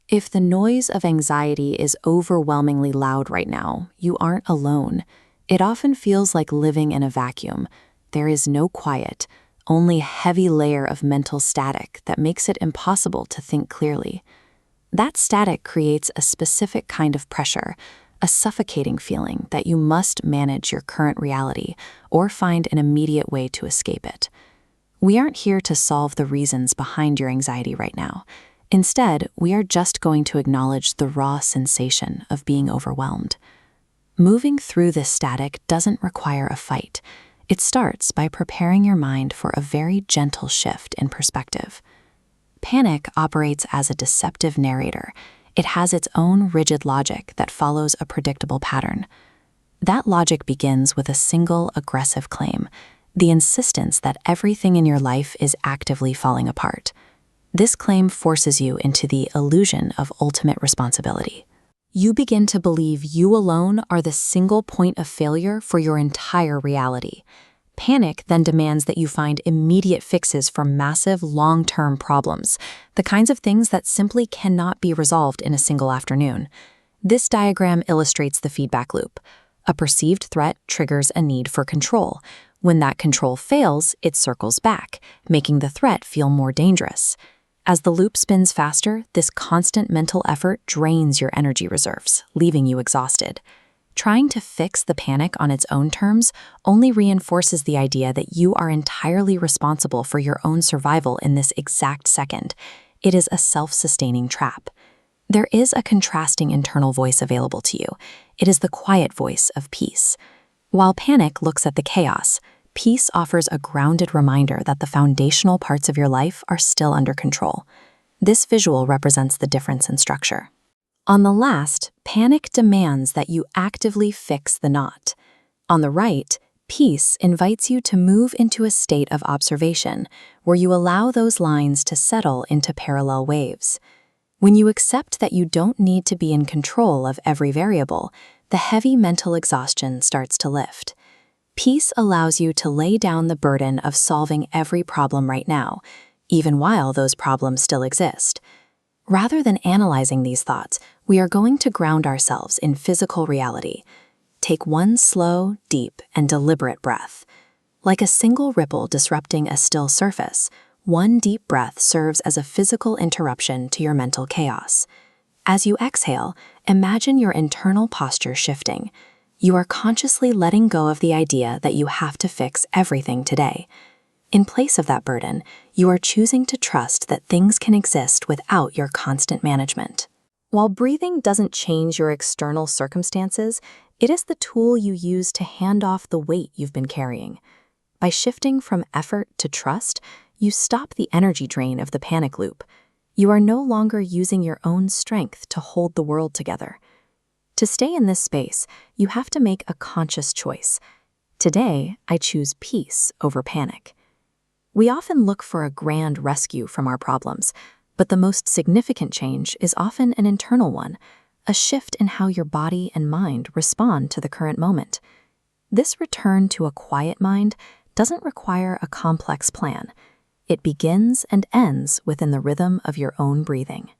If the noise of anxiety is overwhelmingly loud right now, you aren't alone. It often feels like living in a vacuum. There is no quiet, only a heavy layer of mental static that makes it impossible to think clearly. That static creates a specific kind of pressure, a suffocating feeling that you must manage your current reality or find an immediate way to escape it. We aren't here to solve the reasons behind your anxiety right now. Instead, we are just going to acknowledge the raw sensation of being overwhelmed. Moving through this static doesn't require a fight. It starts by preparing your mind for a very gentle shift in perspective. Panic operates as a deceptive narrator. It has its own rigid logic that follows a predictable pattern. That logic begins with a single aggressive claim, the insistence that everything in your life is actively falling apart. This claim forces you into the illusion of ultimate responsibility. You begin to believe you alone are the single point of failure for your entire reality. Panic then demands that you find immediate fixes for massive, long-term problems, the kinds of things that simply cannot be resolved in a single afternoon. This diagram illustrates the feedback loop. A perceived threat triggers a need for control. When that control fails, it circles back, making the threat feel more dangerous. As the loop spins faster, this constant mental effort drains your energy reserves, leaving you exhausted. Trying to fix the panic on its own terms only reinforces the idea that you are entirely responsible for your own survival in this exact second. It is a self-sustaining trap. There is a contrasting internal voice available to you. It is the quiet voice of peace. While panic looks at the chaos, peace offers a grounded reminder that the foundational parts of your life are still under control. This visual represents the difference in structure. On the last, panic demands that you actively fix the knot. On the right, peace invites you to move into a state of observation, where you allow those lines to settle into parallel waves. When you accept that you don't need to be in control of every variable, the heavy mental exhaustion starts to lift. Peace allows you to lay down the burden of solving every problem right now, even while those problems still exist. Rather than analyzing these thoughts, we are going to ground ourselves in physical reality. Take one slow, deep, and deliberate breath. Like a single ripple disrupting a still surface, one deep breath serves as a physical interruption to your mental chaos. As you exhale, imagine your internal posture shifting. You are consciously letting go of the idea that you have to fix everything today. In place of that burden, you are choosing to trust that things can exist without your constant management. While breathing doesn't change your external circumstances, it is the tool you use to hand off the weight you've been carrying. By shifting from effort to trust, you stop the energy drain of the panic loop. You are no longer using your own strength to hold the world together. To stay in this space, you have to make a conscious choice. Today, I choose peace over panic. We often look for a grand rescue from our problems, but the most significant change is often an internal one, a shift in how your body and mind respond to the current moment. This return to a quiet mind doesn't require a complex plan. It begins and ends within the rhythm of your own breathing.